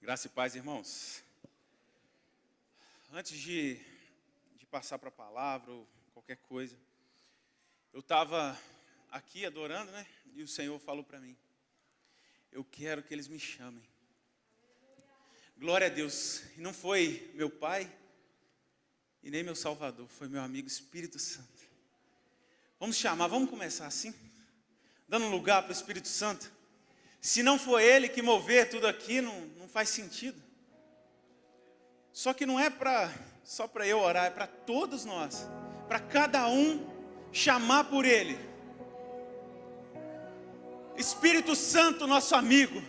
Graça e paz, irmãos. Antes de passar para a palavra ou qualquer coisa, eu estava aqui adorando, né? E o Senhor falou para mim: eu quero que eles me chamem. Glória a Deus. E não foi meu Pai e nem meu Salvador, foi meu amigo Espírito Santo. Vamos chamar, vamos começar assim, dando lugar para o Espírito Santo. Se não for Ele que mover tudo aqui, não faz sentido. Só que não é só para eu orar, é para todos nós, para cada um chamar por Ele. Espírito Santo, nosso amigo,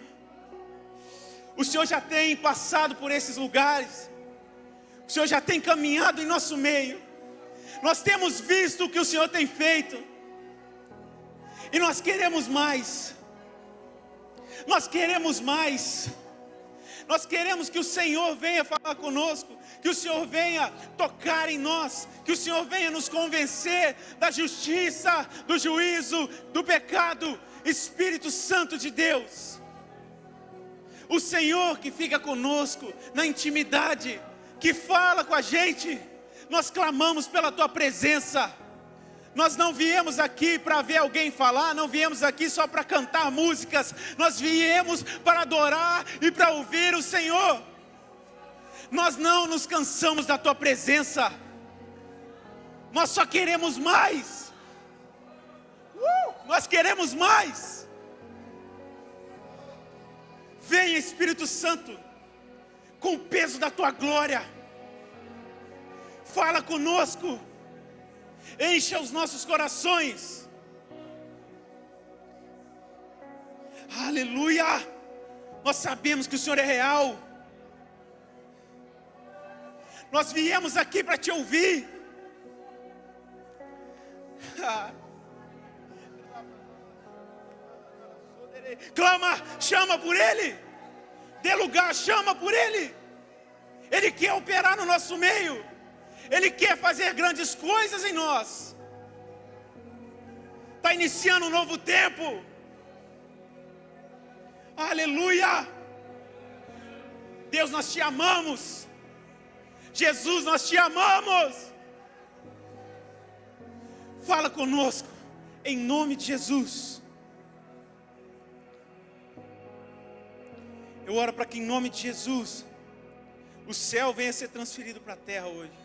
o Senhor já tem passado por esses lugares, o Senhor já tem caminhado em nosso meio, nós temos visto o que o Senhor tem feito, e nós queremos mais. Nós queremos mais. Nós queremos que o Senhor venha falar conosco, que o Senhor venha tocar em nós, que o Senhor venha nos convencer da justiça, do juízo, do pecado. Espírito Santo de Deus, o Senhor que fica conosco na intimidade, que fala com a gente, nós clamamos pela Tua presença. Nós não viemos aqui para ver alguém falar, não viemos aqui só para cantar músicas, nós viemos para adorar e para ouvir o Senhor. Nós não nos cansamos da Tua presença, nós só queremos mais. Nós queremos mais. Venha, Espírito Santo, com o peso da Tua glória, fala conosco. Encha os nossos corações. Aleluia. Nós sabemos que o Senhor é real. Nós viemos aqui para Te ouvir. Clama, chama por Ele. Dê lugar, chama por Ele. Ele quer operar no nosso meio. Ele quer fazer grandes coisas em nós. Está iniciando um novo tempo. Aleluia. Deus, nós Te amamos. Jesus, nós Te amamos. Fala conosco, em nome de Jesus. Eu oro para que em nome de Jesus o céu venha ser transferido para a terra hoje.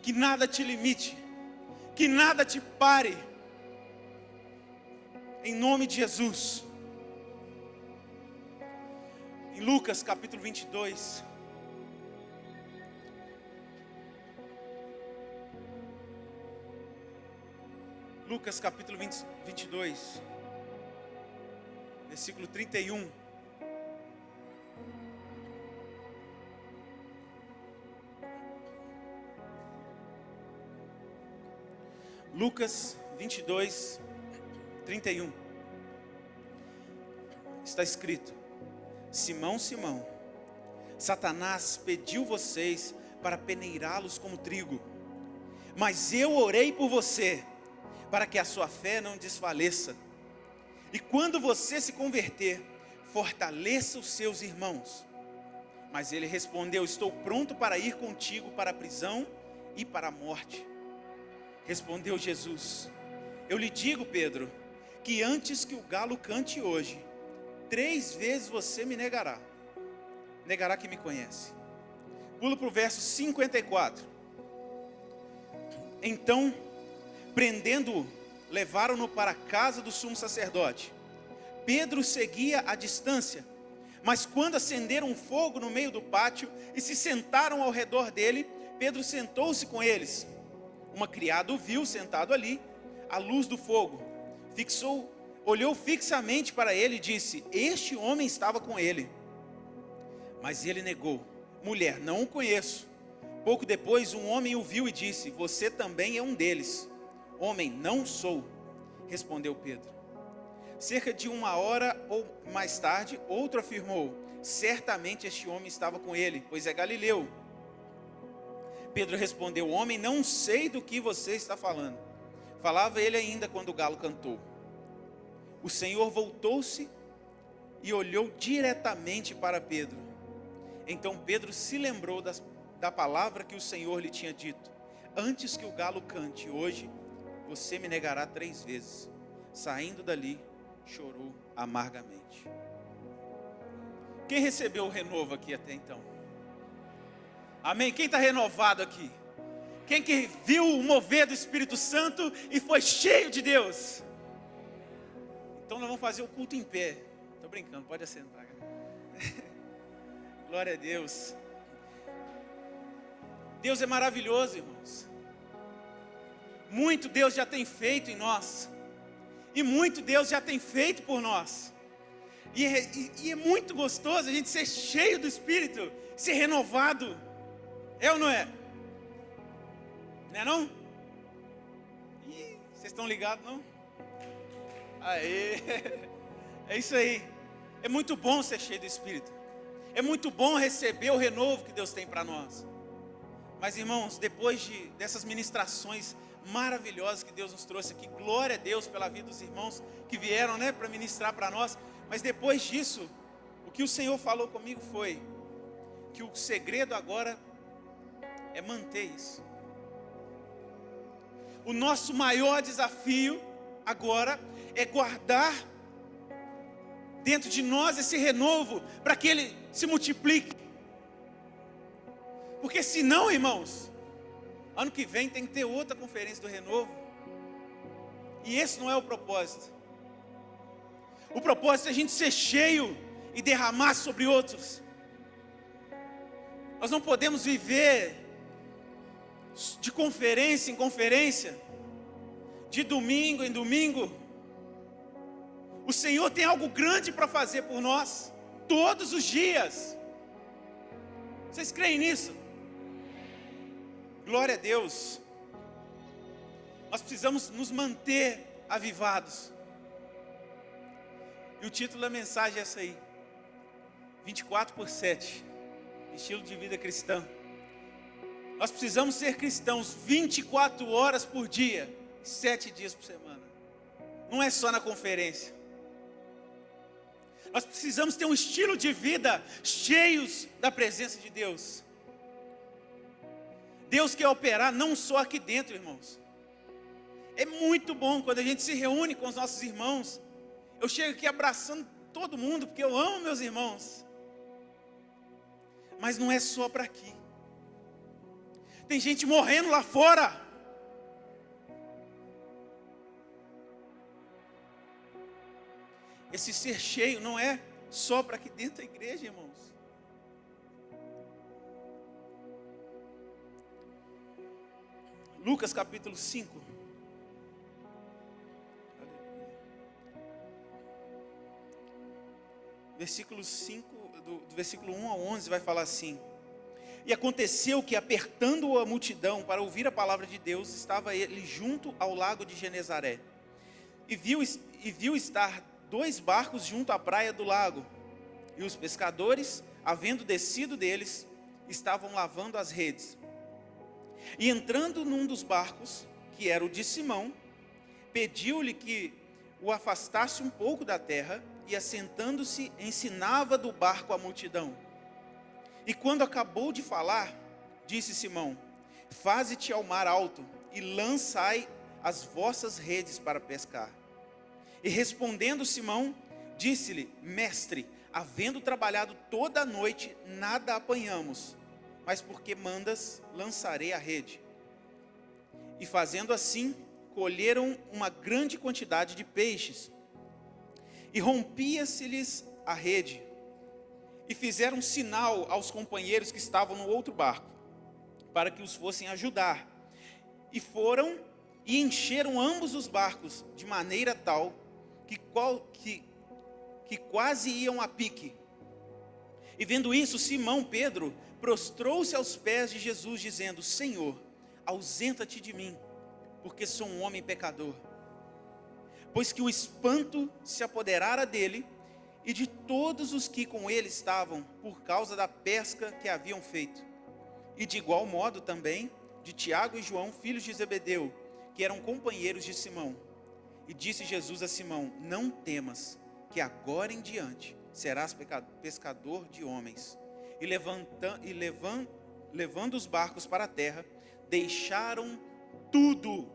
Que nada te limite, que nada te pare, em nome de Jesus. Em Lucas capítulo 22, Lucas capítulo 22, versículo 31. Lucas 22, 31. Está escrito: Simão, Simão, Satanás pediu vocês para peneirá-los como trigo, mas eu orei por você, para que a sua fé não desfaleça. E quando você se converter, fortaleça os seus irmãos. Mas ele respondeu: estou pronto para ir contigo para a prisão e para a morte. Respondeu Jesus: eu lhe digo, Pedro, que antes que o galo cante hoje, 3 vezes você me negará. Negará que me conhece. Pula para o verso 54. Então, prendendo-o, levaram-no para a casa do sumo sacerdote. Pedro seguia à distância, mas quando acenderam um fogo no meio do pátio e se sentaram ao redor dele, Pedro sentou-se com eles. Uma criada o viu sentado ali, à luz do fogo. Olhou fixamente para ele e disse: este homem estava com ele. Mas ele negou: mulher, não o conheço. Pouco depois um homem o viu e disse: você também é um deles. Homem, não sou, respondeu Pedro. Cerca de 1 hora ou mais tarde, outro afirmou: certamente este homem estava com ele, pois é galileu. Pedro respondeu: homem, não sei do que você está falando. Falava ele ainda quando o galo cantou. O Senhor voltou-se e olhou diretamente para Pedro. Então Pedro se lembrou da palavra que o Senhor lhe tinha dito: antes que o galo cante hoje, você me negará 3 vezes. Saindo dali, chorou amargamente. Quem recebeu o renovo aqui até então? Amém? Quem está renovado aqui? Quem que viu o mover do Espírito Santo e foi cheio de Deus? Então nós vamos fazer o culto em pé. Estou brincando, pode assentar. Glória a Deus. Deus é maravilhoso, irmãos. Muito Deus já tem feito em nós. E muito Deus já tem feito por nós. E é muito gostoso a gente ser cheio do Espírito, ser renovado. É ou não é? Não é não? Ih, vocês estão ligados não? Aê! É isso aí. É muito bom ser cheio do Espírito. É muito bom receber o renovo que Deus tem para nós. Mas irmãos, depois dessas ministrações maravilhosas que Deus nos trouxe aqui, glória a Deus pela vida dos irmãos que vieram, né, para ministrar para nós. Mas depois disso, o que o Senhor falou comigo foi que o segredo agora é manter isso. O nosso maior desafio agora é guardar dentro de nós esse renovo, para que ele se multiplique. Porque senão, irmãos, ano que vem tem que ter outra conferência do renovo. E esse não é o propósito. O propósito é a gente ser cheio e derramar sobre outros. Nós não podemos viver de conferência em conferência, de domingo em domingo. O Senhor tem algo grande para fazer por nós, todos os dias. Vocês creem nisso? Glória a Deus. Nós precisamos nos manter avivados. E o título da mensagem é essa aí: 24/7, estilo de vida cristã. Nós precisamos ser cristãos 24 horas por dia, 7 dias por semana. Não é só na conferência. Nós precisamos ter um estilo de vida cheios da presença de Deus. Deus quer operar não só aqui dentro, irmãos. É muito bom quando a gente se reúne com os nossos irmãos. Eu chego aqui abraçando todo mundo, porque eu amo meus irmãos. Mas não é só para aqui. Tem gente morrendo lá fora. Esse ser cheio não é só para aqui dentro da igreja, irmãos. Lucas capítulo 5. Versículo 5, do versículo 1 ao 11 vai falar assim: E aconteceu que, apertando a multidão para ouvir a palavra de Deus, estava ele junto ao lago de Genezaré. E viu estar 2 barcos junto à praia do lago. E os pescadores, havendo descido deles, estavam lavando as redes. E entrando num dos barcos, que era o de Simão, pediu-lhe que o afastasse um pouco da terra, e assentando-se, ensinava do barco a multidão. E quando acabou de falar, disse Simão: Faze-te ao mar alto, e lançai as vossas redes para pescar. E respondendo Simão, disse-lhe: Mestre, havendo trabalhado toda a noite, nada apanhamos, mas porque mandas, lançarei a rede. E fazendo assim, colheram uma grande quantidade de peixes, e rompia-se-lhes a rede. E fizeram sinal aos companheiros que estavam no outro barco, para que os fossem ajudar. E foram e encheram ambos os barcos, de maneira tal que quase iam a pique. E vendo isso, Simão Pedro prostrou-se aos pés de Jesus, dizendo: Senhor, ausenta-te de mim, porque sou um homem pecador. Pois que o espanto se apoderara dele e de todos os que com ele estavam, por causa da pesca que haviam feito. E de igual modo também de Tiago e João, filhos de Zebedeu, que eram companheiros de Simão. E disse Jesus a Simão: Não temas, que agora em diante serás pescador de homens. E levando os barcos para a terra, deixaram tudo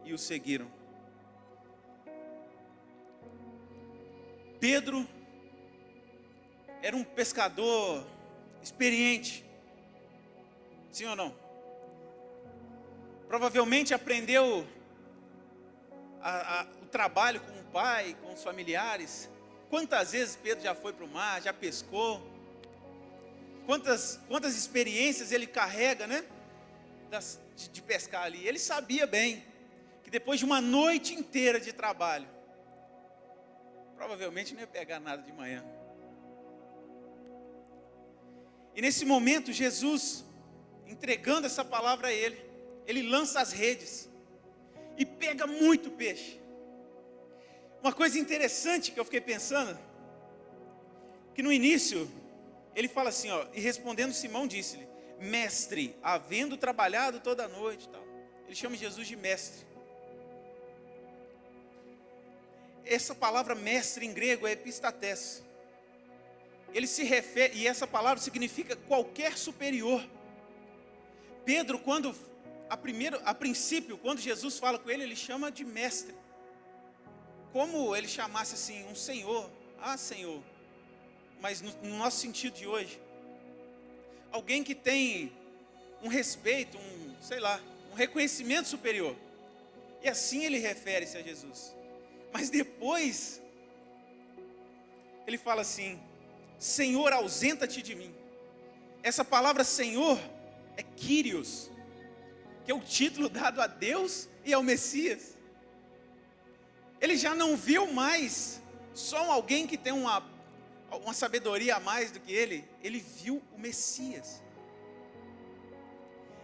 e o seguiram. Pedro era um pescador experiente, sim ou não? Provavelmente aprendeu o trabalho com o pai, com os familiares. Quantas vezes Pedro já foi para o mar, já pescou? Quantas experiências ele carrega, né? De pescar ali. Ele sabia bem que depois de uma noite inteira de trabalho, provavelmente não ia pegar nada de manhã. E nesse momento, Jesus, entregando essa palavra a ele lança as redes e pega muito peixe. Uma coisa interessante que eu fiquei pensando, que no início, ele fala assim, ó, e respondendo Simão disse-lhe, mestre, havendo trabalhado toda a noite, tal. Ele chama Jesus de mestre. Essa palavra mestre em grego é epistates. Ele se refere, e essa palavra significa qualquer superior. Pedro, a princípio, quando Jesus fala com ele, ele chama de mestre. Como ele chamasse assim, um senhor, senhor. Mas no nosso sentido de hoje, alguém que tem um respeito, um reconhecimento superior. E assim ele refere-se a Jesus. Mas depois, ele fala assim, Senhor, ausenta-te de mim. Essa palavra Senhor é Kyrios, que é o título dado a Deus e ao Messias. Ele já não viu mais só alguém que tem uma sabedoria a mais do que ele viu o Messias.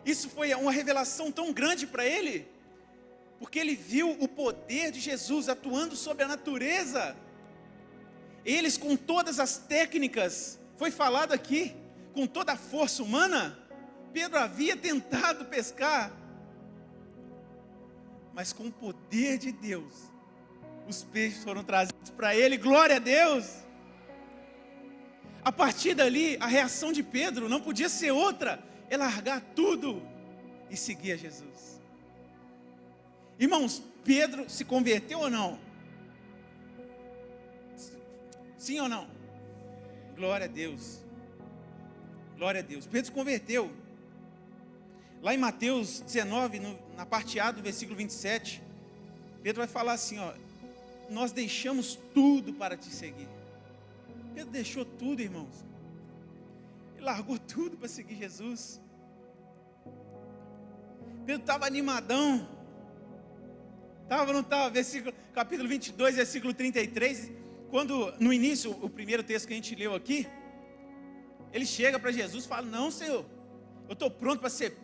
Isso foi uma revelação tão grande para ele, porque ele viu o poder de Jesus atuando sobre a natureza. Eles, com todas as técnicas, foi falado aqui, com toda a força humana, Pedro havia tentado pescar, mas com o poder de Deus, os peixes foram trazidos para ele, glória a Deus. A partir dali, a reação de Pedro não podia ser outra, é largar tudo e seguir a Jesus. Irmãos, Pedro se converteu ou não? Sim ou não? Glória a Deus. Glória a Deus. Pedro se converteu. Lá em Mateus 19, na parte A do versículo 27, Pedro vai falar assim, ó, nós deixamos tudo para te seguir. Pedro deixou tudo, irmãos. Ele largou tudo para seguir Jesus. Pedro estava animadão. Estava, não estava? Capítulo 22, versículo 33. Quando, no início, o primeiro texto que a gente leu aqui, ele chega para Jesus e fala, não, Senhor, eu estou pronto para ser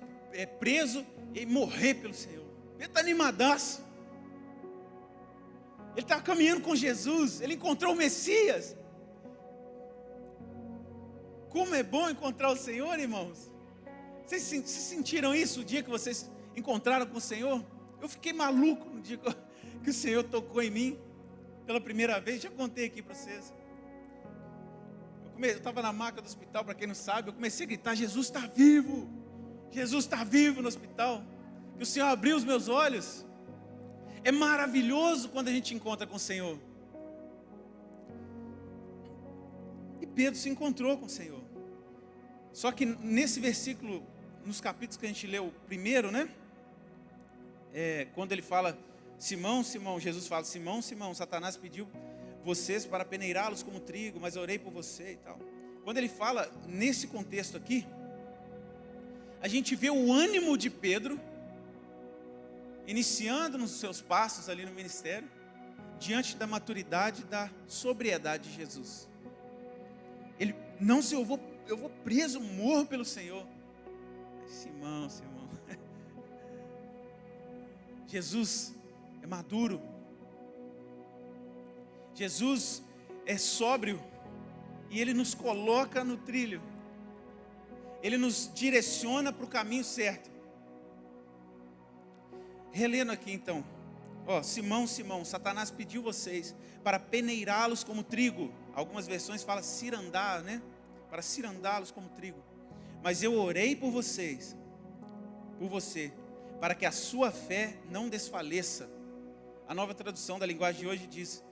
preso e morrer pelo Senhor. Ele está animadaço. Ele está caminhando com Jesus, ele encontrou o Messias. Como é bom encontrar o Senhor, irmãos. Vocês sentiram isso o dia que vocês encontraram com o Senhor? Eu fiquei maluco no dia que o Senhor tocou em mim pela primeira vez. Já contei aqui para vocês. Eu estava na maca do hospital, para quem não sabe, eu comecei a gritar, Jesus está vivo. Jesus está vivo no hospital. Que o Senhor abriu os meus olhos. É maravilhoso quando a gente encontra com o Senhor. E Pedro se encontrou com o Senhor. Só que nesse versículo, nos capítulos que a gente leu primeiro, né? Quando ele fala, Simão, Simão, Jesus fala, Simão, Simão, Satanás pediu vocês para peneirá-los como trigo, mas eu orei por você e tal. Quando ele fala nesse contexto aqui, a gente vê o ânimo de Pedro, iniciando nos seus passos ali no ministério, diante da maturidade, da sobriedade de Jesus. Ele, não, Senhor, eu vou preso, morro pelo Senhor. Simão. Jesus é maduro. Jesus é sóbrio. E Ele nos coloca no trilho. Ele nos direciona para o caminho certo. Relendo aqui então, Simão, Simão, Satanás pediu vocês para peneirá-los como trigo. Algumas versões falam cirandar, né? Para cirandá-los como trigo. Mas eu orei por vocês, por você, para que a sua fé não desfaleça. A nova tradução da linguagem de hoje diz,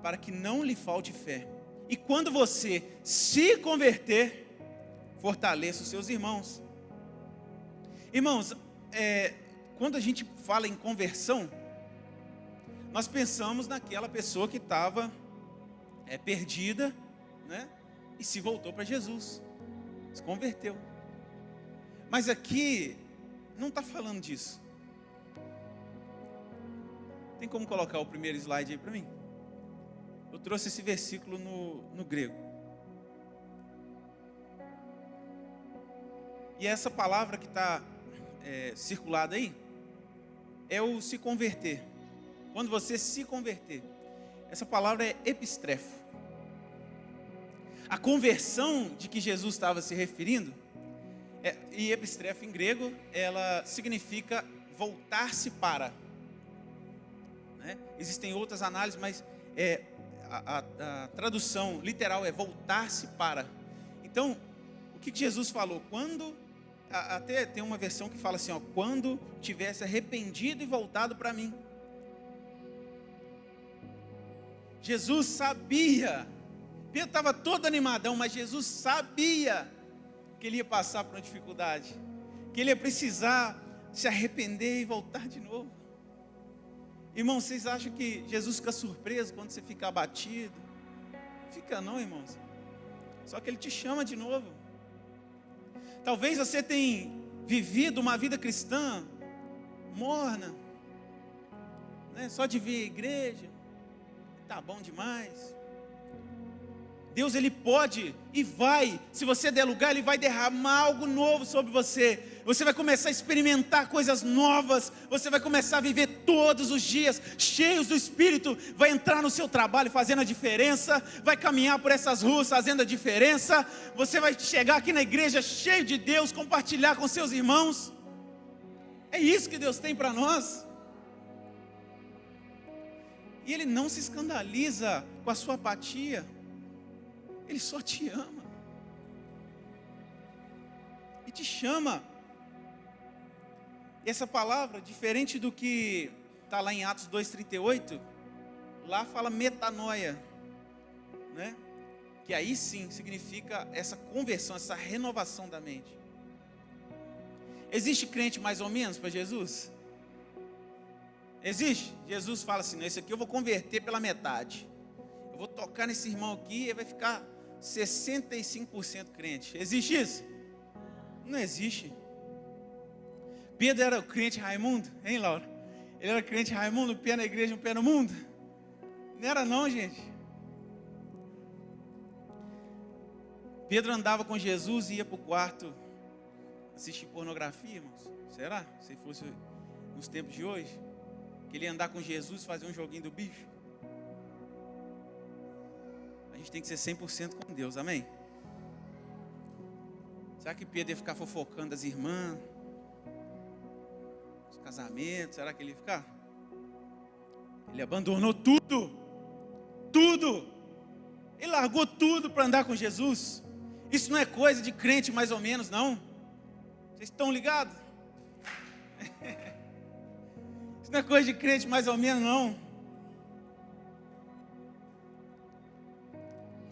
para que não lhe falte fé. E quando você se converter, fortaleça os seus irmãos. Irmãos, quando a gente fala em conversão, nós pensamos naquela pessoa que estava perdida, né? E se voltou para Jesus, se converteu. Mas aqui não está falando disso. Tem como colocar o primeiro slide aí para mim? Eu trouxe esse versículo no grego. E essa palavra que está circulada aí é o se converter. Quando você se converter, essa palavra é epistrefo. A conversão de que Jesus estava se referindo, e epistrefo em grego, ela significa voltar-se para. Né? Existem outras análises, mas a tradução literal é voltar-se para. Então, o que Jesus falou? Até tem uma versão que fala assim, quando tivesse arrependido e voltado para mim. Jesus sabia, Pedro estava todo animadão, mas Jesus sabia que ele ia passar por uma dificuldade, que ele ia precisar se arrepender e voltar de novo. Irmãos, vocês acham que Jesus fica surpreso quando você fica abatido? Fica não, irmãos. Só que ele te chama de novo. Talvez você tenha vivido uma vida cristã morna, né? Só de vir à igreja, tá bom demais. Deus, ele pode e vai, se você der lugar, ele vai derramar algo novo sobre você. Você vai começar a experimentar coisas novas. Você vai começar a viver todos os dias cheios do Espírito. Vai entrar no seu trabalho fazendo a diferença. Vai caminhar por essas ruas fazendo a diferença. Você vai chegar aqui na igreja cheio de Deus, compartilhar com seus irmãos. É isso que Deus tem para nós. E Ele não se escandaliza com a sua apatia. Ele só te ama. E te chama. E essa palavra, diferente do que está lá em Atos 2,38, lá fala metanoia, né? Que aí sim significa essa conversão, essa renovação da mente. Existe crente mais ou menos para Jesus? Existe? Jesus fala assim, esse aqui eu vou converter pela metade. Eu vou tocar nesse irmão aqui e ele vai ficar 65% crente. Existe isso? Não existe. Pedro era o crente Raimundo, hein, Laura? Ele era crente Raimundo, um pé na igreja, um pé no mundo. Não era não, gente. Pedro andava com Jesus e ia para o quarto assistir pornografia, irmãos. Será? Se fosse nos tempos de hoje, que ele ia andar com Jesus e fazer um joguinho do bicho. A gente tem que ser 100% com Deus, amém? Será que Pedro ia ficar fofocando das irmãs? Os casamentos, será que ele ia ficar? Ele abandonou tudo. Tudo. Ele largou tudo para andar com Jesus. Isso não é coisa de crente mais ou menos, não. Vocês estão ligados? Isso não é coisa de crente mais ou menos, não.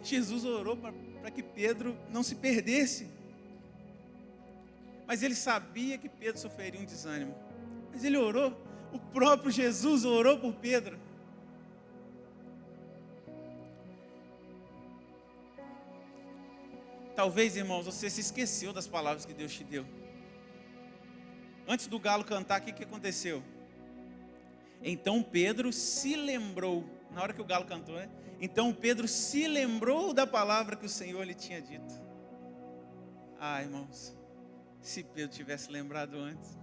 Jesus orou para que Pedro não se perdesse. Mas ele sabia que Pedro sofreria um desânimo. Mas ele orou. O próprio Jesus orou por Pedro. Talvez, irmãos, você se esqueceu das palavras que Deus te deu. Antes do galo cantar, o que aconteceu? Então Pedro se lembrou. Na hora que o galo cantou, né? Então Pedro se lembrou da palavra que o Senhor lhe tinha dito. Ah, irmãos, se Pedro tivesse lembrado antes.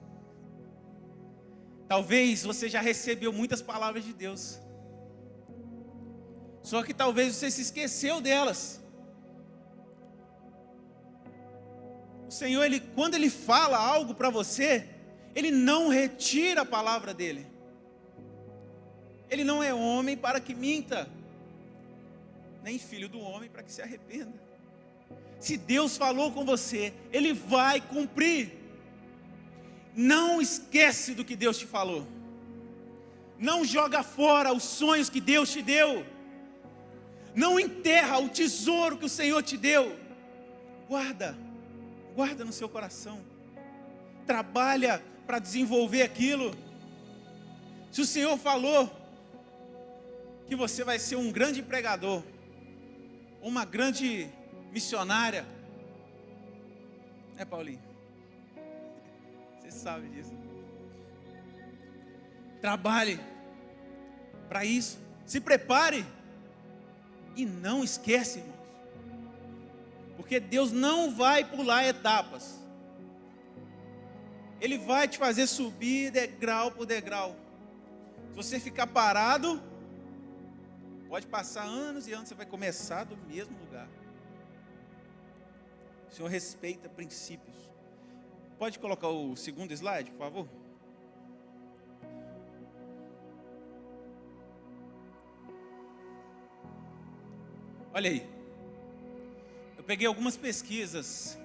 Talvez você já recebeu muitas palavras de Deus. Só que talvez você se esqueceu delas. O Senhor, quando Ele fala algo para você, Ele não retira a palavra dEle. Ele não é homem para que minta, nem filho do homem para que se arrependa. Se Deus falou com você, Ele vai cumprir. Não esquece do que Deus te falou. Não joga fora os sonhos que Deus te deu. Não enterra o tesouro que o Senhor te deu. Guarda no seu coração. Trabalha para desenvolver aquilo. Se o Senhor falou que você vai ser um grande pregador, uma grande missionária, Paulinho? Você sabe disso. Trabalhe para isso. Se prepare. E não esquece, irmãos. Porque Deus não vai pular etapas. Ele vai te fazer subir degrau por degrau. Se você ficar parado, pode passar anos e anos, você vai começar do mesmo lugar. O Senhor respeita princípios. Pode colocar o segundo slide, por favor? Olha aí. Eu peguei algumas pesquisas,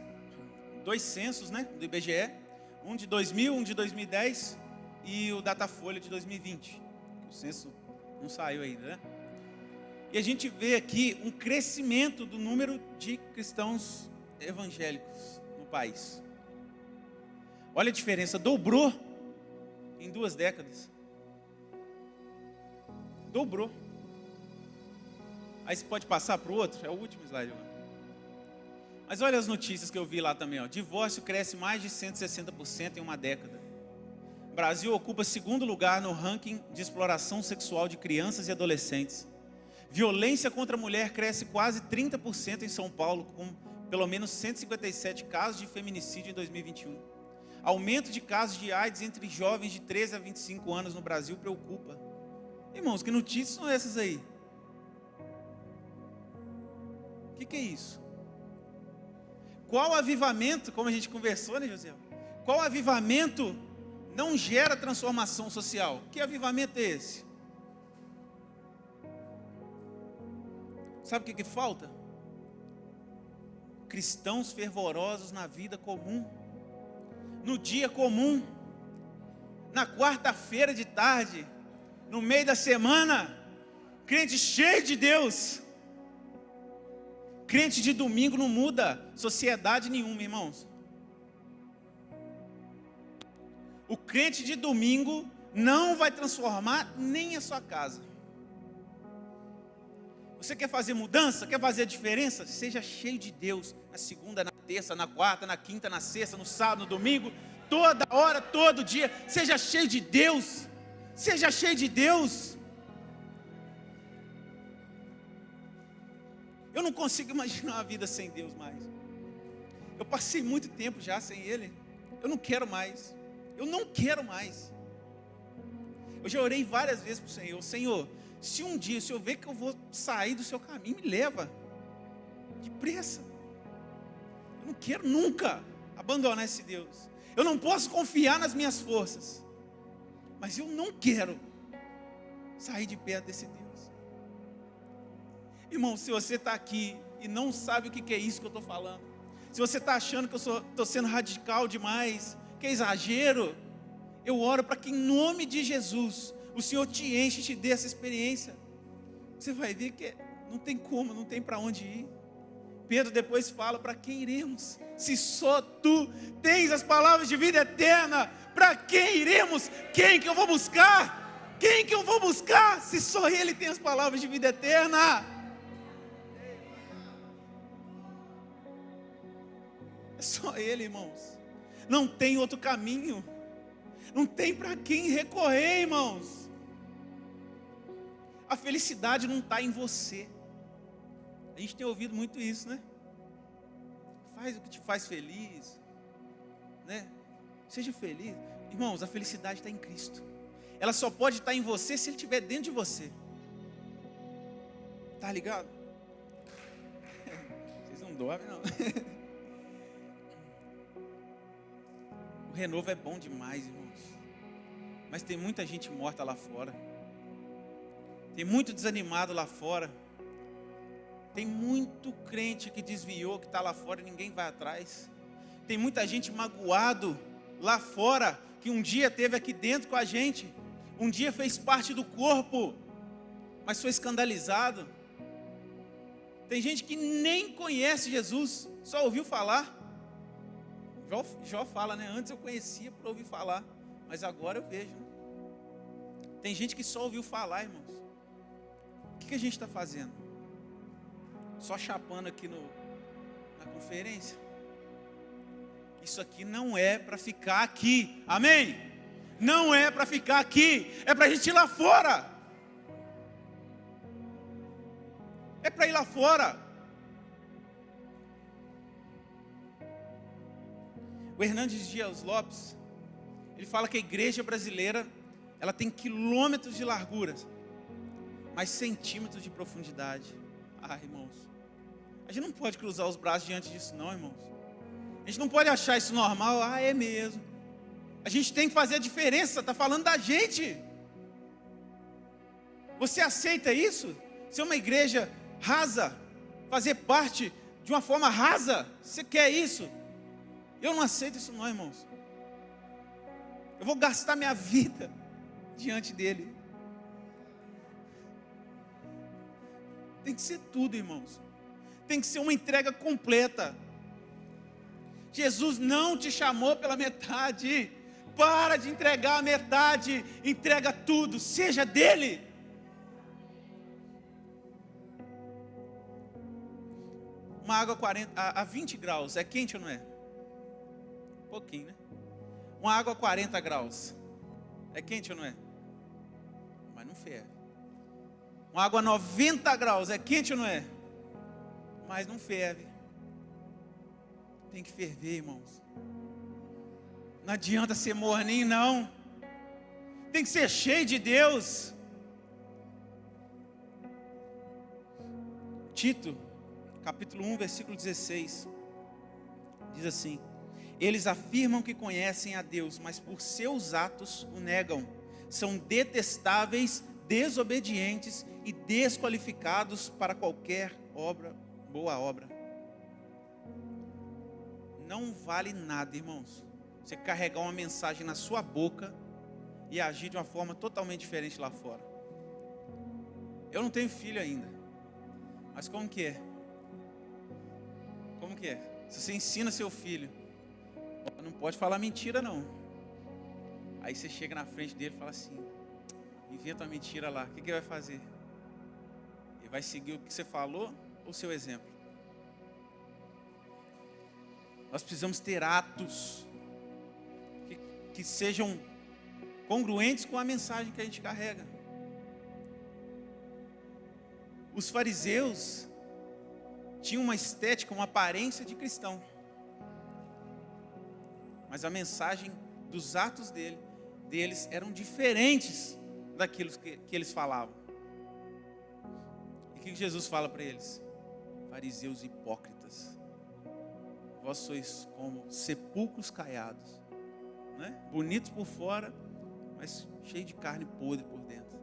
2 censos, do IBGE, um de 2000, um de 2010 e o Datafolha de 2020. O censo não saiu ainda, E a gente vê aqui um crescimento do número de cristãos evangélicos no país. Olha a diferença, dobrou em 2 décadas. Dobrou. Aí você pode passar para o outro, é o último slide agora. Mas olha as notícias que eu vi lá também, divórcio cresce mais de 160% em uma década. Brasil ocupa 2º lugar no ranking de exploração sexual de crianças e adolescentes. Violência contra a mulher cresce quase 30% em São Paulo, com pelo menos 157 casos de feminicídio em 2021. Aumento de casos de AIDS entre jovens de 13 a 25 anos no Brasil preocupa. Irmãos, que notícias são essas aí? O que é isso? Qual avivamento, como a gente conversou, José? Qual avivamento não gera transformação social? Que avivamento é esse? Sabe o que falta? Cristãos fervorosos na vida comum, no dia comum, na quarta-feira de tarde, no meio da semana, crente cheio de Deus. Crente de domingo não muda sociedade nenhuma, irmãos. O crente de domingo não vai transformar nem a sua casa. Você quer fazer mudança? Quer fazer a diferença? Seja cheio de Deus na segunda, na terça, na quarta, na quinta, na sexta, no sábado, no domingo, toda hora, todo dia. Seja cheio de Deus. Seja cheio de Deus. Eu não consigo imaginar uma vida sem Deus mais. Eu passei muito tempo já sem Ele. Eu não quero mais. Eu não quero mais. Eu já orei várias vezes para o Senhor. Senhor, se um dia, se eu ver que eu vou sair do seu caminho, me leva. Depressa. Eu não quero nunca abandonar esse Deus. Eu não posso confiar nas minhas forças. Mas eu não quero sair de perto desse Deus. Irmão, se você está aqui e não sabe o que é isso que eu estou falando, se você está achando que eu estou sendo radical demais, que é exagero, eu oro para que em nome de Jesus, o Senhor te enche e te dê essa experiência. Você vai ver que não tem como, não tem para onde ir. Pedro depois fala, para quem iremos? Se só tu tens as palavras de vida eterna, para quem iremos? Quem que eu vou buscar? Quem que eu vou buscar? Se só Ele tem as palavras de vida eterna. É só Ele, irmãos. Não tem outro caminho. Não tem para quem recorrer, irmãos. A felicidade não está em você. A gente tem ouvido muito isso, Faz o que te faz feliz, Seja feliz. Irmãos, a felicidade está em Cristo. Ela só pode estar em você se Ele estiver dentro de você. Tá ligado? Vocês não dormem, não. O renovo é bom demais, irmãos. Mas tem muita gente morta lá fora. Tem muito desanimado lá fora. Tem muito crente que desviou, que está lá fora e ninguém vai atrás. Tem muita gente magoado lá fora, que um dia esteve aqui dentro com a gente. Um dia fez parte do corpo, mas foi escandalizado. Tem gente que nem conhece Jesus, só ouviu falar. Jó fala, né? Antes eu conhecia por ouvir falar, mas agora eu vejo. Tem gente que só ouviu falar, irmãos. O que a gente está fazendo? Só chapando aqui na conferência? Isso aqui não é para ficar aqui, amém? Não é para ficar aqui, é para a gente ir lá fora. É para ir lá fora. O Hernandes Dias Lopes, ele fala que a igreja brasileira, ela tem quilômetros de largura, mas centímetros de profundidade. Ah, irmãos, a gente não pode cruzar os braços diante disso não, irmãos. A gente não pode achar isso normal. Ah, é mesmo. A gente tem que fazer a diferença, está falando da gente. Você aceita isso? Ser uma igreja rasa, fazer parte de uma forma rasa, você quer isso? Eu não aceito isso não, irmãos. Eu vou gastar minha vida diante dele. Tem que ser tudo, irmãos. Tem que ser uma entrega completa. Jesus não te chamou pela metade. Para de entregar a metade. Entrega tudo, seja dele. Uma água a 20 graus, é quente ou não é? Um pouquinho, né? Uma água a 40 graus, é quente ou não é? Mas não ferve. Uma água a 90 graus, é quente ou não é? Mas não ferve. Tem que ferver, irmãos. Não adianta ser morninho, não. Tem que ser cheio de Deus. Tito, capítulo 1, versículo 16, diz assim: eles afirmam que conhecem a Deus, mas por seus atos o negam. São detestáveis, desobedientes e desqualificados para qualquer boa obra. Não vale nada, irmãos, você carregar uma mensagem na sua boca e agir de uma forma totalmente diferente lá fora. Eu não tenho filho ainda, mas como que é? Como que é? Se você ensina seu filho, não pode falar mentira não. Aí você chega na frente dele e fala assim, inventa uma mentira lá, o que ele vai fazer? Ele vai seguir o que você falou ou o seu exemplo? Nós precisamos ter atos que sejam congruentes com a mensagem que a gente carrega. Os fariseus tinham uma estética, uma aparência de cristão, mas a mensagem dos atos deles eram diferentes daquilo que eles falavam. E o que Jesus fala para eles? Fariseus hipócritas, vós sois como sepulcros caiados, né? Bonitos por fora, mas cheios de carne podre por dentro.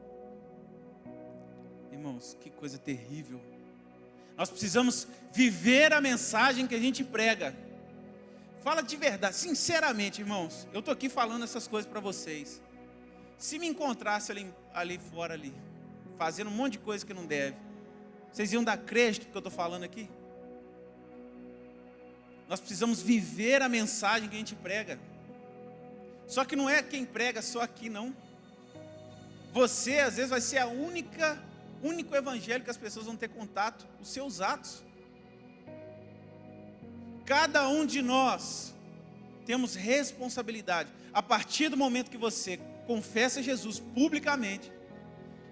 Irmãos, que coisa terrível. Nós precisamos viver a mensagem que a gente prega. Fala de verdade, sinceramente, irmãos. Eu estou aqui falando essas coisas para vocês. Se me encontrasse ali fora, fazendo um monte de coisa que não deve, vocês iam dar crédito porque eu estou falando aqui? Nós precisamos viver a mensagem que a gente prega. Só que não é quem prega só aqui, não. Você, às vezes, vai ser o único evangelho que as pessoas vão ter contato, os seus atos. Cada um de nós temos responsabilidade. A partir do momento que você confessa Jesus publicamente,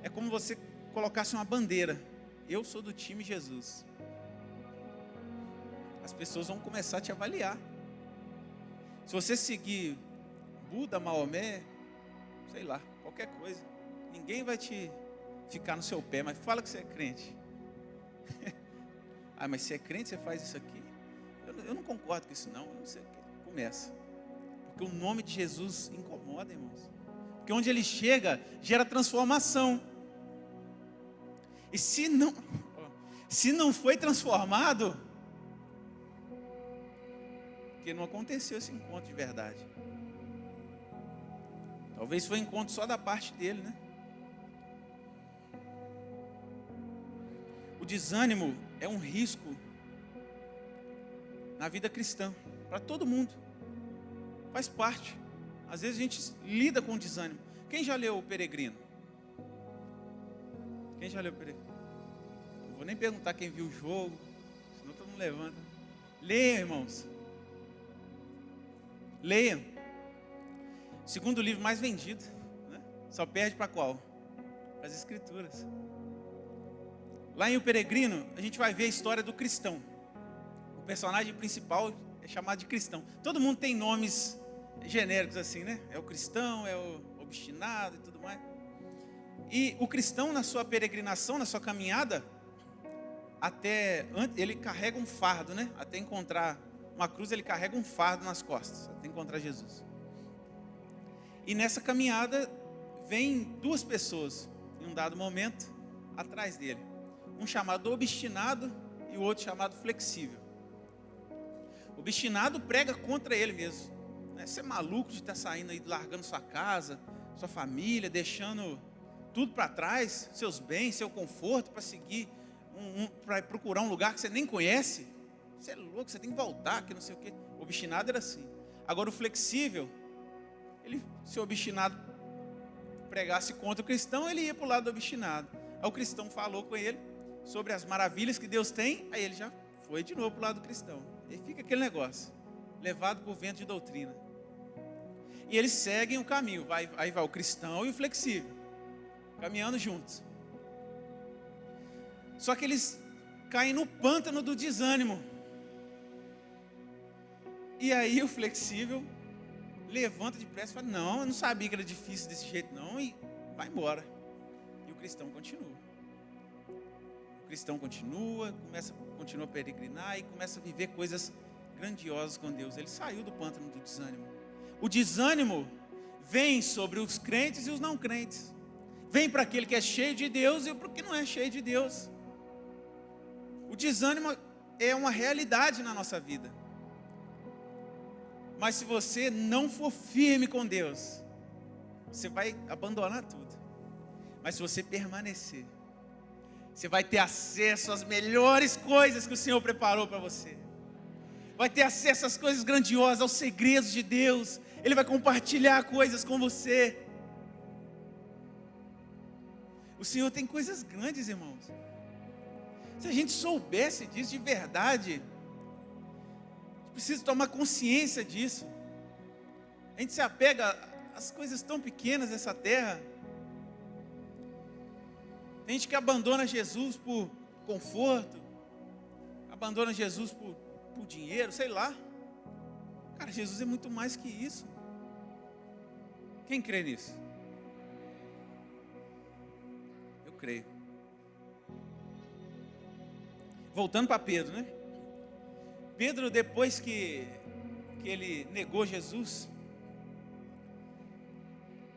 é como você colocasse uma bandeira: eu sou do time Jesus. As pessoas vão começar a te avaliar. Se você seguir Buda, Maomé, sei lá, qualquer coisa, ninguém vai te ficar no seu pé, mas fala que você é crente. Ah, mas se é crente, você faz isso aqui? Eu não concordo com isso não. Eu não sei. Começa. Porque o nome de Jesus incomoda, irmãos. Porque onde ele chega, gera transformação. E se não foi transformado, porque não aconteceu esse encontro de verdade. Talvez foi um encontro só da parte dele, né? O desânimo é um risco na vida cristã, para todo mundo. Faz parte. Às vezes a gente lida com o desânimo. Quem já leu o Peregrino? Quem já leu o Peregrino? Não vou nem perguntar quem viu o jogo, senão todo mundo levanta. Leiam, irmãos. Leiam. Segundo livro mais vendido, né? Só perde para qual? Para as Escrituras. Lá em O Peregrino, a gente vai ver a história do cristão. O personagem principal é chamado de cristão. Todo mundo tem nomes genéricos assim, né? É o cristão, é o obstinado e tudo mais. E o cristão, na sua peregrinação, na sua caminhada, ele carrega um fardo, né? Até encontrar uma cruz, ele carrega um fardo nas costas, até encontrar Jesus. E nessa caminhada, vem duas pessoas, em um dado momento, atrás dele. Um chamado obstinado e o outro chamado flexível. O obstinado prega contra ele mesmo. Você é maluco de estar saindo aí, largando sua casa, sua família, deixando tudo para trás, seus bens, seu conforto, para seguir, para procurar um lugar que você nem conhece. Você é louco, você tem que voltar, que não sei o quê. O obstinado era assim. Agora o flexível, se o obstinado pregasse contra o cristão, ele ia para o lado do obstinado. Aí o cristão falou com ele sobre as maravilhas que Deus tem, aí ele já foi de novo para o lado do cristão. E fica aquele negócio, levado por vento de doutrina. E eles seguem o caminho, aí vai o cristão e o flexível, caminhando juntos. Só que eles caem no pântano do desânimo. E aí o flexível levanta depressa e fala: não, eu não sabia que era difícil desse jeito não, e vai embora. E o cristão continua. O cristão continua a peregrinar e começa a viver coisas grandiosas com Deus. Ele saiu do pântano do desânimo. O desânimo vem sobre os crentes e os não crentes. Vem para aquele que é cheio de Deus e para o que não é cheio de Deus. O desânimo é uma realidade na nossa vida. Mas se você não for firme com Deus, você vai abandonar tudo. Mas se você permanecer, você vai ter acesso às melhores coisas que o Senhor preparou para você. Vai ter acesso às coisas grandiosas, aos segredos de Deus. Ele vai compartilhar coisas com você. O Senhor tem coisas grandes, irmãos. Se a gente soubesse disso de verdade, a gente precisa tomar consciência disso. A gente se apega às coisas tão pequenas dessa terra. Tem gente que abandona Jesus por conforto, abandona Jesus por dinheiro, sei lá. Cara, Jesus é muito mais que isso. Quem crê nisso? Eu creio. Voltando para Pedro, né? Pedro, depois que ele negou Jesus,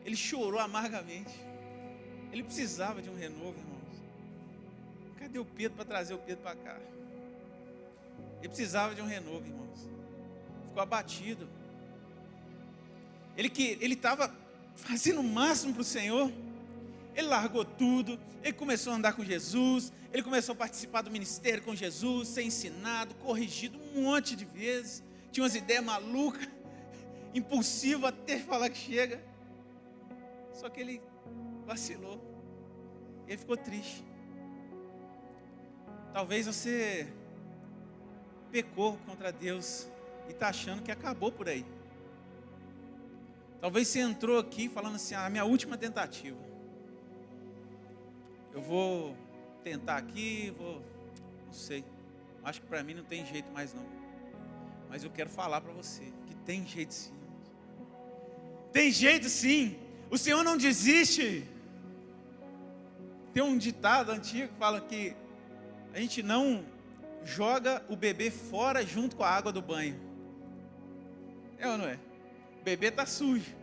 ele chorou amargamente. Ele precisava de um renovo, irmãos. Cadê o Pedro para trazer o Pedro para cá? Ele precisava de um renovo, irmãos. Ficou abatido. Ele estava fazendo o máximo para o Senhor. Ele largou tudo. Ele começou a andar com Jesus. Ele começou a participar do ministério com Jesus, ser ensinado, corrigido um monte de vezes. Tinha umas ideias malucas, impulsivo até falar que chega. Só que ele vacilou. Ele ficou triste. Talvez você pecou contra Deus e está achando que acabou por aí. Talvez você entrou aqui falando assim: minha última tentativa. Eu vou tentar aqui, não sei. Acho que para mim não tem jeito mais não. Mas eu quero falar para você que tem jeito sim. Tem jeito sim. O Senhor não desiste. Tem um ditado antigo que fala que a gente não joga o bebê fora junto com a água do banho. É ou não é? O bebê está sujo.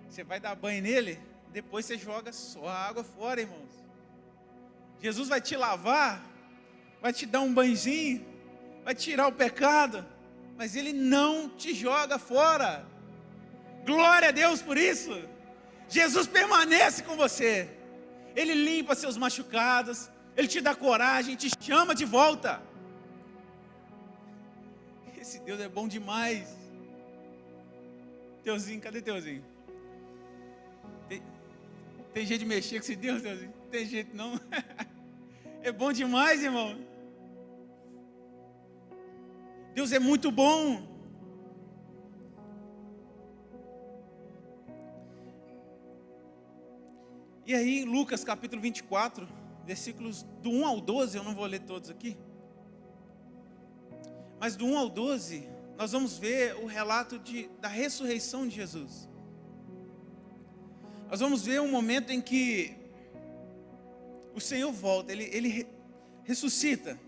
Você vai dar banho nele, depois você joga só a água fora, irmãos. Jesus vai te lavar, vai te dar um banhozinho, vai tirar o pecado, mas Ele não te joga fora. Glória a Deus por isso. Jesus permanece com você. Ele limpa seus machucados, Ele te dá coragem, te chama de volta. Esse Deus é bom demais. Teuzinho, cadê Teuzinho? Tem jeito de mexer com esse Deus, Teuzinho? Não tem jeito não. É bom demais, irmão. Deus é muito bom. E aí, em Lucas capítulo 24, versículos do 1 ao 12, eu não vou ler todos aqui, mas do 1 ao 12, nós vamos ver o relato da ressurreição de Jesus. Nós vamos ver um momento em que o Senhor volta, Ele ressuscita.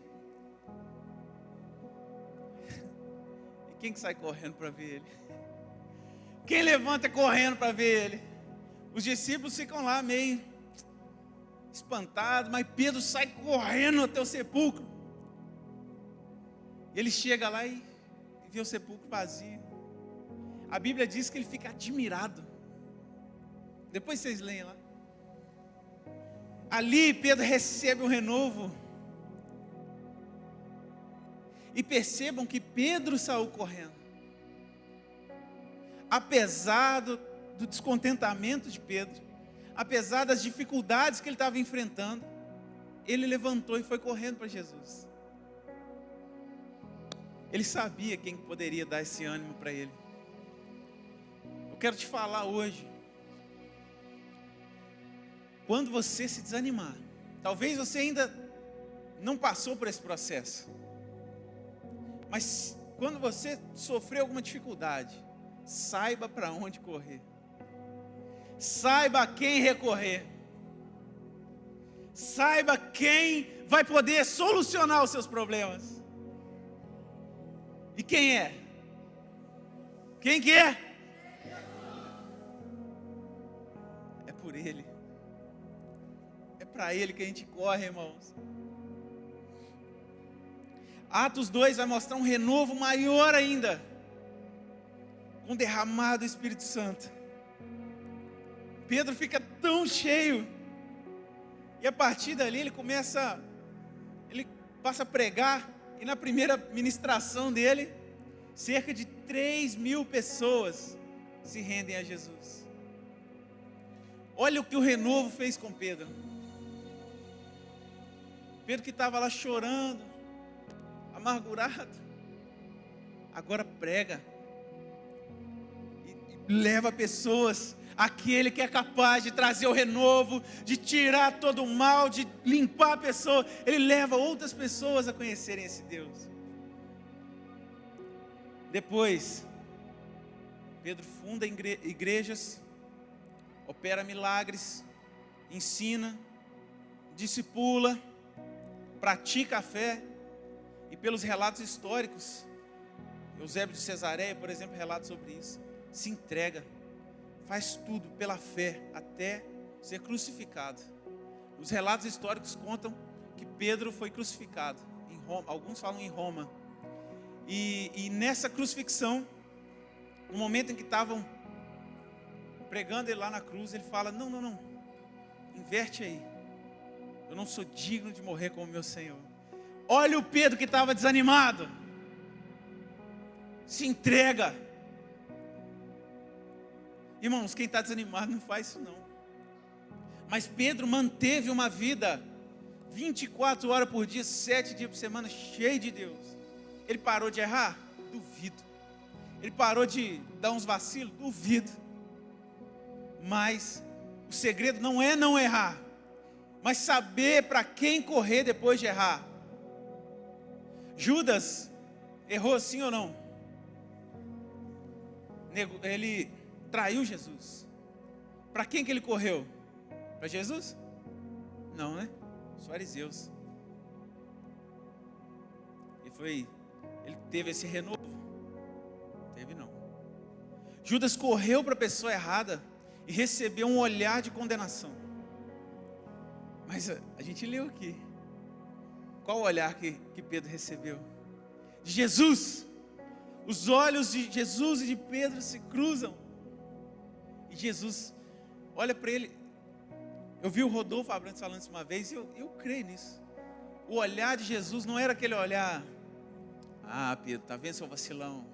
E quem que sai correndo para ver Ele? Quem levanta correndo para ver Ele? Os discípulos ficam lá meio espantados, mas Pedro sai correndo até o sepulcro. Ele chega lá e vê o sepulcro vazio. A Bíblia diz que ele fica admirado. Depois vocês leem lá. Ali Pedro recebe um renovo. E percebam que Pedro saiu correndo. Apesar do descontentamento de Pedro, apesar das dificuldades que ele estava enfrentando, ele levantou e foi correndo para Jesus. Ele sabia quem poderia dar esse ânimo para ele. Eu quero te falar hoje, quando você se desanimar, talvez você ainda não passou por esse processo, mas quando você sofreu alguma dificuldade, saiba para onde correr. Saiba a quem recorrer. Saiba quem vai poder solucionar os seus problemas. E quem é? Quem que é? É por Ele. É para Ele que a gente corre, irmãos. Atos 2 vai mostrar um renovo maior ainda, com derramado do Espírito Santo. Pedro fica tão cheio, e a partir dali ele passa a pregar, e na primeira ministração dele, cerca de 3.000 pessoas se rendem a Jesus. Olha o que o renovo fez com Pedro. Pedro que estava lá chorando, amargurado, agora prega, e leva pessoas. Aquele que é capaz de trazer o renovo, de tirar todo o mal, de limpar a pessoa, ele leva outras pessoas a conhecerem esse Deus. Depois, Pedro funda igrejas, opera milagres, ensina, discipula, pratica a fé, e pelos relatos históricos, Eusébio de Cesareia, por exemplo, relata sobre isso, se entrega. Faz tudo pela fé, até ser crucificado. Os relatos históricos contam que Pedro foi crucificado em Roma, alguns falam em Roma. E nessa crucifixão, no momento em que estavam pregando ele lá na cruz, ele fala, não, inverte aí. Eu não sou digno de morrer como meu Senhor. Olha o Pedro que estava desanimado. Se entrega. Irmãos, quem está desanimado não faz isso não. Mas Pedro manteve uma vida 24 horas por dia, 7 dias por semana, cheio de Deus. Ele parou de errar? Duvido. Ele parou de dar uns vacilos? Duvido. Mas o segredo não é não errar, mas saber para quem correr depois de errar. Judas errou sim ou não? Ele traiu Jesus. Para quem que ele correu? Para Jesus? Não, né? Os fariseus. Ele teve esse renovo? Teve não. Judas correu para a pessoa errada e recebeu um olhar de condenação. Mas a gente leu aqui. Qual o olhar que Pedro recebeu? De Jesus. Os olhos de Jesus e de Pedro se cruzam. E Jesus olha para ele. Eu vi o Rodolfo Abrantes falando isso uma vez e eu creio nisso. O olhar de Jesus não era aquele olhar: ah, Pedro, tá vendo seu vacilão?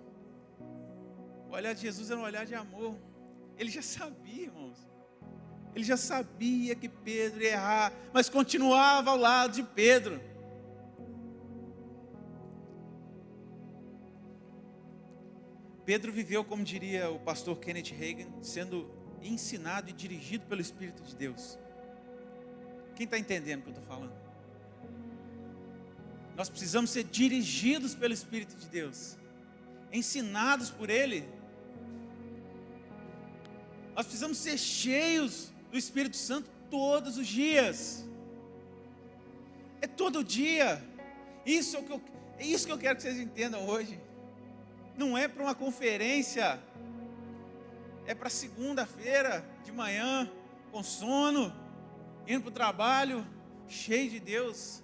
O olhar de Jesus era um olhar de amor. Ele já sabia, irmãos. Ele já sabia que Pedro ia errar, mas continuava ao lado de Pedro. Pedro viveu, como diria o pastor Kenneth Hagin, sendo ensinado e dirigido pelo Espírito de Deus. Quem está entendendo o que eu estou falando? Nós precisamos ser dirigidos pelo Espírito de Deus, ensinados por Ele. Nós precisamos ser cheios do Espírito Santo todos os dias. É todo dia. Isso é isso que eu quero que vocês entendam hoje. Não é para uma conferência, é para segunda-feira de manhã, com sono, indo para o trabalho, cheio de Deus.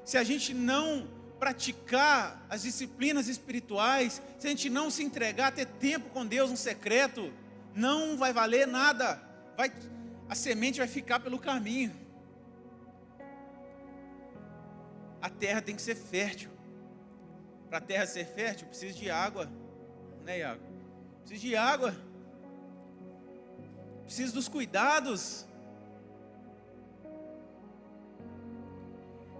Se a gente não praticar as disciplinas espirituais, se a gente não se entregar, ter tempo com Deus no secreto, não vai valer nada. A semente vai ficar pelo caminho. A terra tem que ser fértil. Para a terra ser fértil, precisa de água, né, Iago? Precisa de água. Precisa dos cuidados.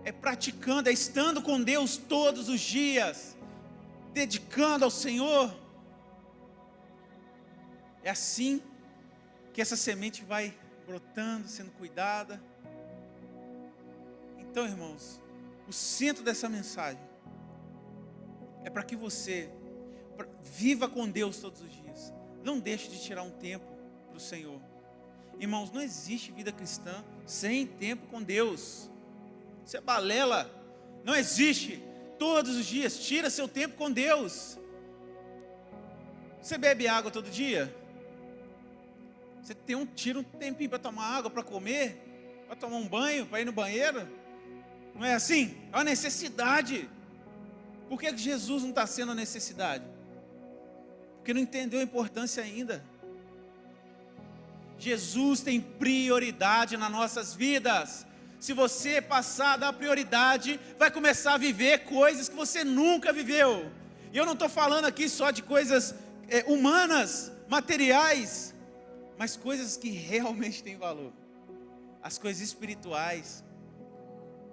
É praticando, é estando com Deus todos os dias, dedicando ao Senhor. É assim que essa semente vai brotando, sendo cuidada. Então, irmãos, o centro dessa mensagem é para que você viva com Deus todos os dias. Não deixe de tirar um tempo para o Senhor. Irmãos, não existe vida cristã sem tempo com Deus. Isso é balela. Não existe. Todos os dias, tira seu tempo com Deus. Você bebe água todo dia? Você tira um tempinho para tomar água, para comer, para tomar um banho, para ir no banheiro? Não é assim? É uma necessidade. Por que Jesus não está sendo a necessidade? Porque não entendeu a importância ainda. Jesus tem prioridade nas nossas vidas. Se você passar da prioridade, vai começar a viver coisas que você nunca viveu. E eu não estou falando aqui só de coisas humanas, materiais, mas coisas que realmente têm valor. As coisas espirituais.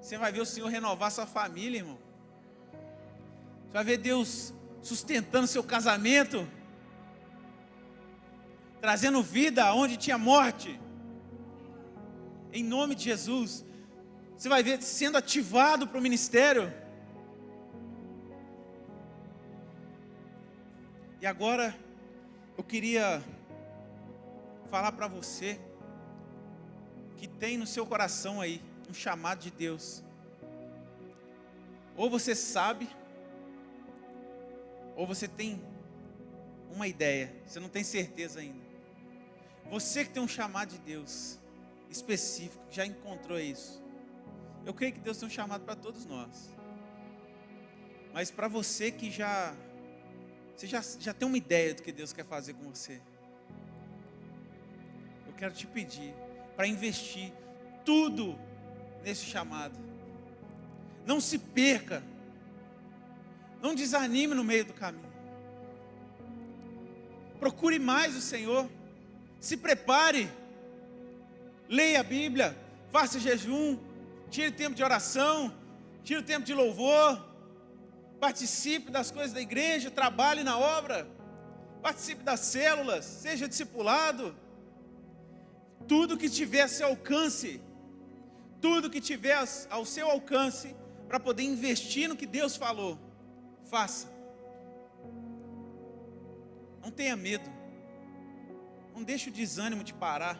Você vai ver o Senhor renovar sua família, irmão. Você vai ver Deus sustentando seu casamento, trazendo vida onde tinha morte. Em nome de Jesus. Você vai ver sendo ativado para o ministério. E agora eu queria falar para você que tem no seu coração aí um chamado de Deus. Ou você sabe, ou você tem uma ideia, você não tem certeza ainda. Você que tem um chamado de Deus específico, já encontrou isso. Eu creio que Deus tem um chamado para todos nós. Mas para você que você já tem uma ideia do que Deus quer fazer com você, eu quero te pedir para investir tudo nesse chamado. Não se perca. Não desanime no meio do caminho. Procure mais o Senhor. Se prepare. Leia a Bíblia. Faça jejum. Tire tempo de oração. Tire tempo de louvor. Participe das coisas da igreja. Trabalhe na obra. Participe das células. Seja discipulado. Tudo que tiver a seu alcance. Tudo que tiver ao seu alcance para poder investir no que Deus falou, faça. Não tenha medo. Não deixe o desânimo te parar.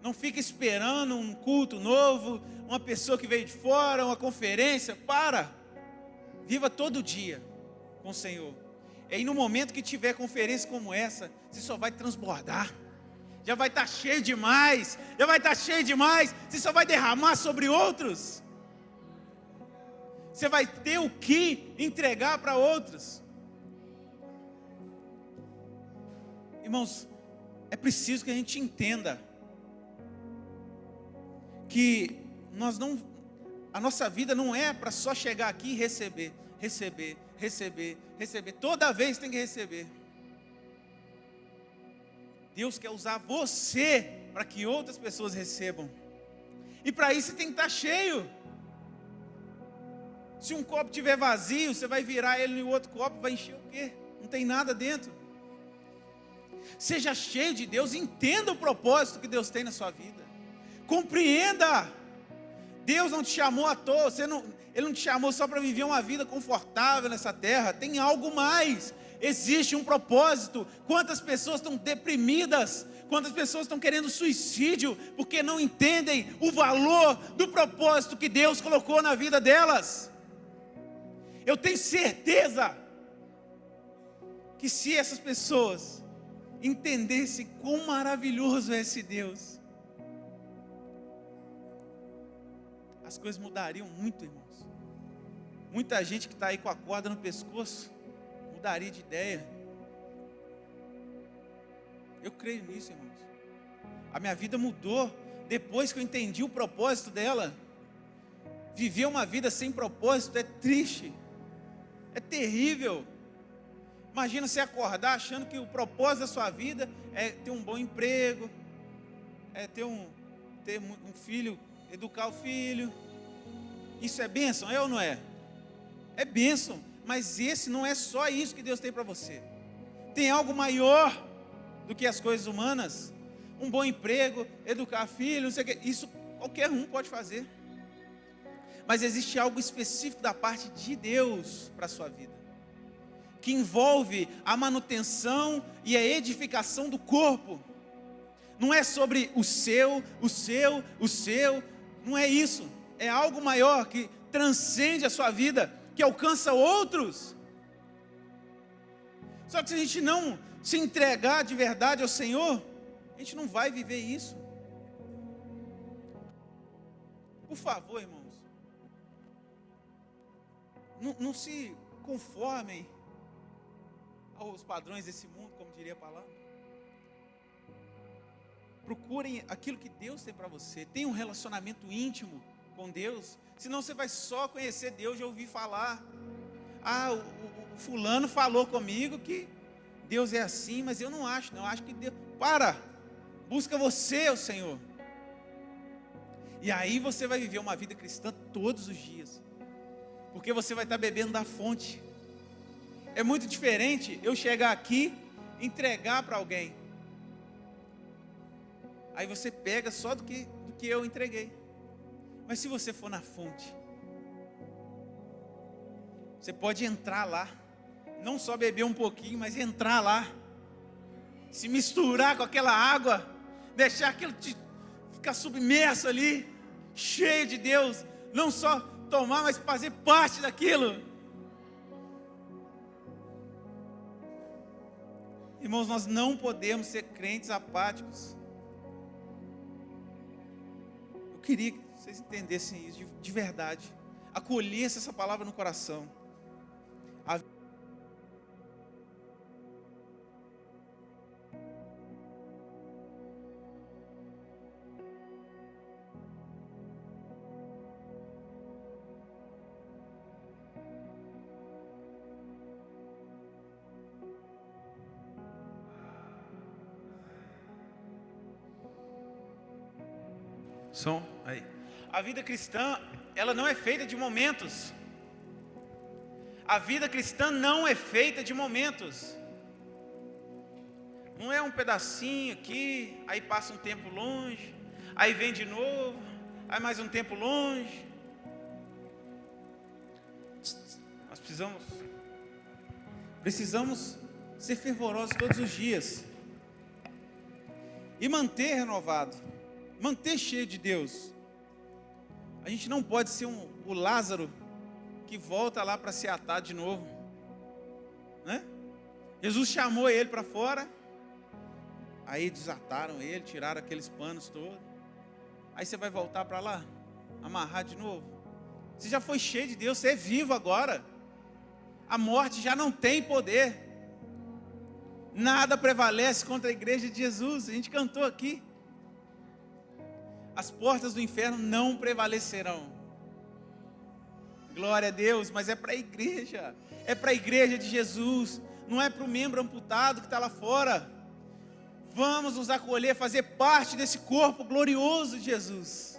Não fique esperando um culto novo, uma pessoa que veio de fora, uma conferência. Para. Viva todo dia com o Senhor. E aí no momento que tiver conferência como essa, você só vai transbordar. já vai estar cheio demais, você só vai derramar sobre outros. Você vai ter o que entregar para outros. Irmãos, é preciso que a gente entenda que a nossa vida não é para só chegar aqui e receber. Toda vez tem que receber. Deus quer usar você para que outras pessoas recebam. E para isso você tem que estar cheio. Se um copo estiver vazio, você vai virar ele no outro copo, vai encher o quê? Não tem nada dentro. Seja cheio de Deus, entenda o propósito que Deus tem na sua vida. Compreenda. Deus não te chamou à toa, Ele não te chamou só para viver uma vida confortável nessa terra. Tem algo mais. Existe um propósito. Quantas pessoas estão deprimidas? Quantas pessoas estão querendo suicídio porque não entendem o valor do propósito que Deus colocou na vida delas? Eu tenho certeza que se essas pessoas entendessem quão maravilhoso é esse Deus, as coisas mudariam muito, irmãos. Muita gente que está aí com a corda no pescoço mudaria de ideia. Eu creio nisso, irmãos. A minha vida mudou depois que eu entendi o propósito dela. Viver uma vida sem propósito é triste, é terrível. Imagina você acordar achando que o propósito da sua vida é ter um bom emprego, é ter um filho, educar o filho. Isso é bênção, é ou não é? É bênção, mas esse não é só isso que Deus tem para você. Tem algo maior do que as coisas humanas. Um bom emprego, educar filho, não sei o que. Isso qualquer um pode fazer. Mas existe algo específico da parte de Deus para a sua vida, que envolve a manutenção e a edificação do corpo. Não é sobre o seu, não é isso. É algo maior que transcende a sua vida, que alcança outros. Só que se a gente não se entregar de verdade ao Senhor, a gente não vai viver isso. Por favor, irmãos, não se conformem aos padrões desse mundo, como diria a palavra. Procurem aquilo que Deus tem para você. Tenha um relacionamento íntimo com Deus. Senão você vai só conhecer Deus de ouvir falar. O fulano falou comigo que Deus é assim, mas eu não acho. Não acho que Deus... Busca você, o Senhor. E aí você vai viver uma vida cristã todos os dias. Porque você vai estar bebendo da fonte. É muito diferente eu chegar aqui e entregar para alguém. Aí você pega só do que eu entreguei. Mas se você for na fonte, você pode entrar lá. Não só beber um pouquinho, mas entrar lá. Se misturar com aquela água. Deixar aquilo ficar submerso ali. Cheio de Deus. Não só tomar, mas fazer parte daquilo. Irmãos, nós não podemos ser crentes apáticos. Eu queria que vocês entendessem isso de verdade. Acolhessem essa palavra no coração. Som aí. A vida cristã, ela não é feita de momentos. A vida cristã não é feita de momentos. Não é um pedacinho aqui, aí passa um tempo longe, aí vem de novo, aí mais um tempo longe. Nós precisamos ser fervorosos todos os dias e manter renovado, manter cheio de Deus. A gente não pode ser o Lázaro que volta lá para se atar de novo, né? Jesus chamou ele para fora, Aí desataram ele, tiraram aqueles panos todos. Aí você vai voltar para lá, amarrar de novo. Você já foi cheio de Deus, você é vivo agora. A morte já não tem poder. Nada prevalece contra a igreja de Jesus. A gente cantou aqui. As portas do inferno não prevalecerão. Glória a Deus, mas é para a igreja. É para a igreja de Jesus. Não é para o membro amputado que está lá fora. Vamos nos acolher, fazer parte desse corpo glorioso de Jesus.